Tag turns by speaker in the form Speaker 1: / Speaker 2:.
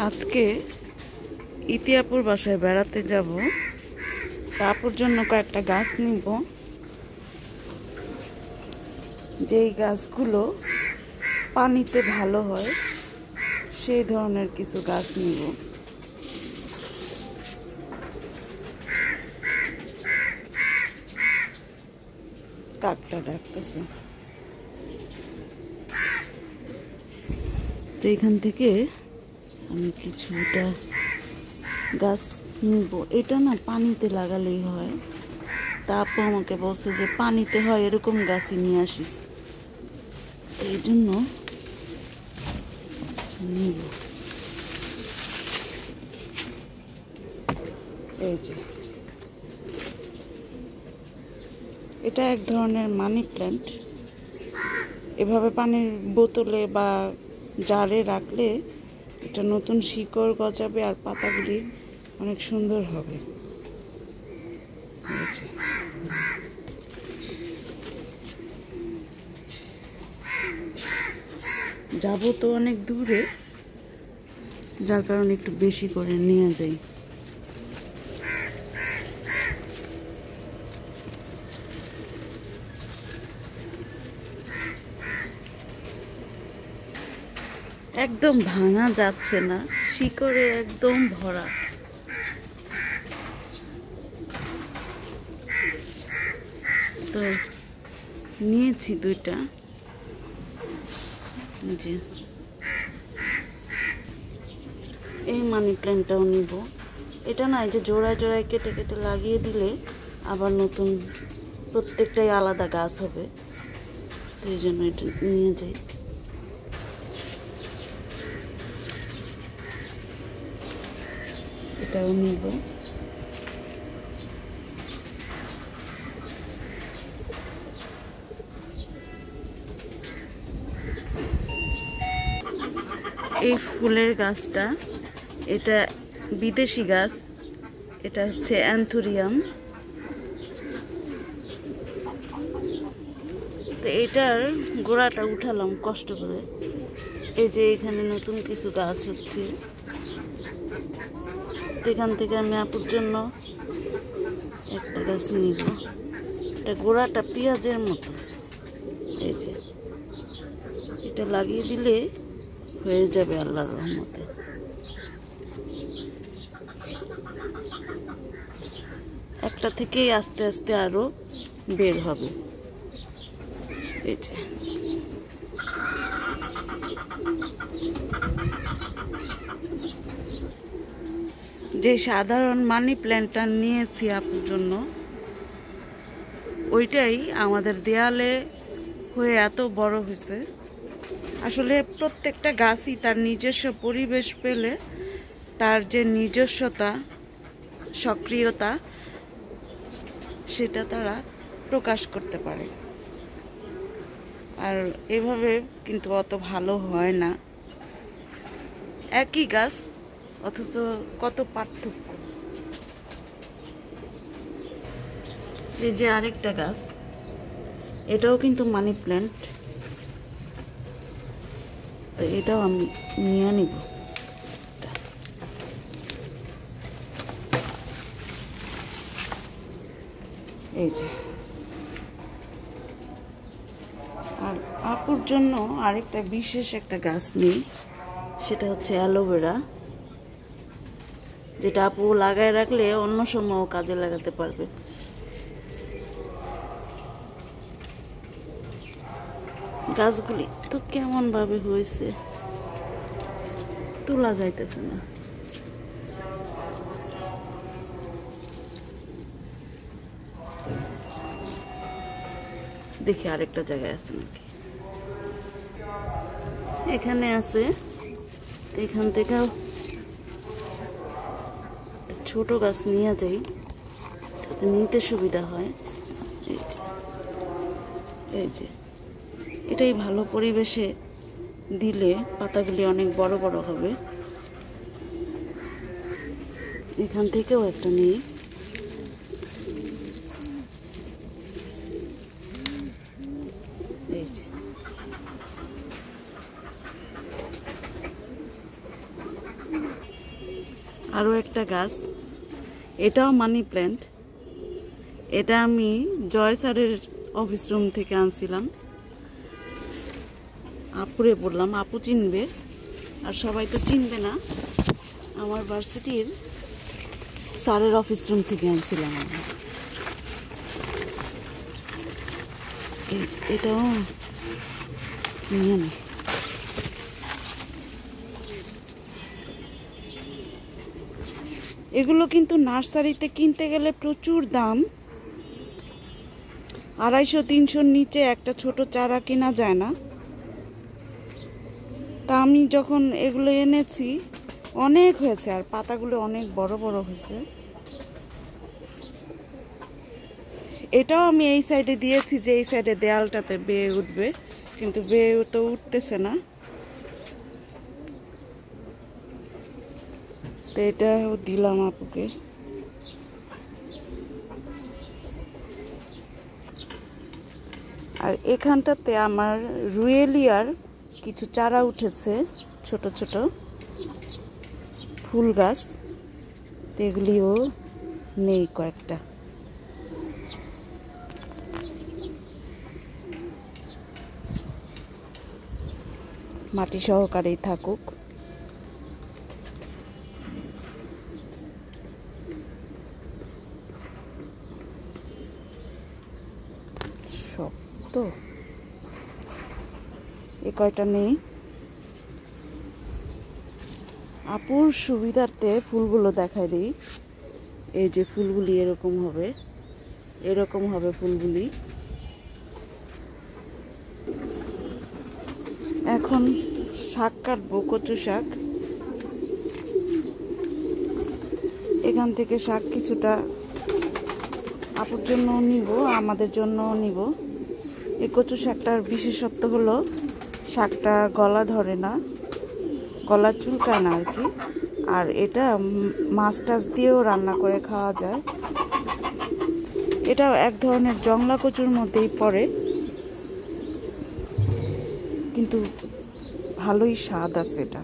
Speaker 1: আজকে ইতিয়াপুর বাসায় বেড়াতে যাব। তারপর জন্য কয়েকটা গাছ নিব, যেই গাছগুলো পানিতে ভালো হয় সেই ধরনের কিছু গাছ নিব। কাকটা ডাকতেছে, তো এখান থেকে আমি কিছুটা গাছ নিব। এটা না পানিতে লাগালেই হয়, তারপর আমাকে বলছে যে পানিতে হয় এরকম গাছই নিয়ে আসিস, এই জন্য নিব। এই যে এটা এক ধরনের মানি প্ল্যান্ট। এভাবে পানির বোতলে বা জারে রাখলে এটা নতুন শিকড় গজাবে আর পাতাগুলি অনেক সুন্দর হবে। যাব তো অনেক দূরে, যার কারণে একটু বেশি করে নিয়ে যাই। একদম ভাঙা যাচ্ছে না, শিকড়ে একদম ভরা। তো নিয়েছি দুইটা। জি, এই মানি প্ল্যান্টটাও নিব। এটা না, এই যে জোড়ায় জোড়ায় কেটে কেটে লাগিয়ে দিলে আবার নতুন প্রত্যেকটাই আলাদা গাছ হবে, তো এই জন্য এটা নিয়ে যাই। এটাও নিব। এই ফুলের গাছটা, এটা বিদেশি গাছ, এটা হচ্ছে অ্যান্থুরিয়াম। তো এটার গোড়াটা উঠালাম কষ্ট করে। এই যে এখানে নতুন কিছু গাছ হচ্ছে, এখান থেকে আমি আপুর জন্য একটা গাছ নিব। এটা গোড়াটা পেঁয়াজের মতো। এই যে এটা লাগিয়ে দিলে হয়ে যাবে আল্লাহর রহমতে। একটা থেকেই আস্তে আস্তে আরো বের হবে। এই যে সাধারণ মানি প্ল্যান্টটা নিয়েছি আপুর জন্য, ওইটাই আমাদের দেয়ালে হয়ে এত বড় হয়েছে। আসলে প্রত্যেকটা গাছই তার নিজস্ব পরিবেশ পেলে তার যে নিজস্বতা, সক্রিয়তা, সেটা তারা প্রকাশ করতে পারে। আর এভাবে কিন্তু অত ভালো হয় না। একই গাছ অথচ কত পার্থক্য। এই যে আরেকটা গাছ, এটাও কিন্তু মানি প্ল্যান্ট, তো এটাও আমি নিয়ে নিব। এই যে, আর আপুর জন্য আরেকটা বিশেষ একটা গাছ নিই, সেটা হচ্ছে অ্যালোভেরা, যেটা আপু লাগায় রাখলে অন্য সময়ও কাজে লাগাতে পারবে। গাছগুলি তো কেমন ভাবে হয়েছে, তোলা যাইতেছে না। দেখি আরেকটা জায়গায় আছে নাকি। এখানে আছে, এখান থেকে ছোট গাছ নিয়ে যাই যাতে নিতে সুবিধা হয়। এই যে এটাই ভালো পরিবেশে দিলে পাতাগুলি অনেক বড় বড় হবে। এখান থেকেও একটা নিই। এই যে আরও একটা গাছ, এটাও মানি প্ল্যান্ট। এটা আমি জয় স্যারের অফিস রুম থেকে আনছিলাম। আপুরে বললাম, আপু চিনবে, আর সবাই তো চিনবে না। আমার ভার্সিটির স্যারের অফিস রুম থেকে আনছিলাম আমি। এটাও নিয়ে না। এগুলো কিন্তু নার্সারিতে কিনতে গেলে প্রচুর দাম। 250-300 নিচে একটা ছোট চারা কেনা যায় না। তা আমি যখন এগুলো এনেছি অনেক হয়েছে, আর পাতাগুলো অনেক বড় বড় হয়েছে। এটাও আমি এই সাইডে দিয়েছি যে এই সাইডে দেয়ালটাতে বেয়ে উঠবে, কিন্তু বেয়ে তো উঠতেছে না। তো এটাও দিলাম আপুকে। আর এখানটাতে আমার রুয়েলিয়ার কিছু চারা উঠেছে, ছোট ছোট ফুল গাছ। এগুলিও নেই কয়েকটা। মাটি সহকারেই থাকুক। সব তো এ কয়টা নেই। আপুর সুবিধার্থে ফুলগুলো দেখাই দিই। এই যে ফুলগুলি এরকম হবে, এরকম হবে ফুলগুলি। এখন শাক কাটবো, কচু শাক। এখান থেকে শাক কিছুটা আপুর জন্য নিব, আমাদের জন্য নিব। এই কচু শাকটার বিশেষত্ব হলো শাকটা গলা ধরে না, গলা চুলকায় না আর কি। আর এটা মাছ টাছ দিয়েও রান্না করে খাওয়া যায়। এটাও এক ধরনের জংলা কচুর মধ্যেই পড়ে, কিন্তু ভালোই স্বাদ আছে এটা।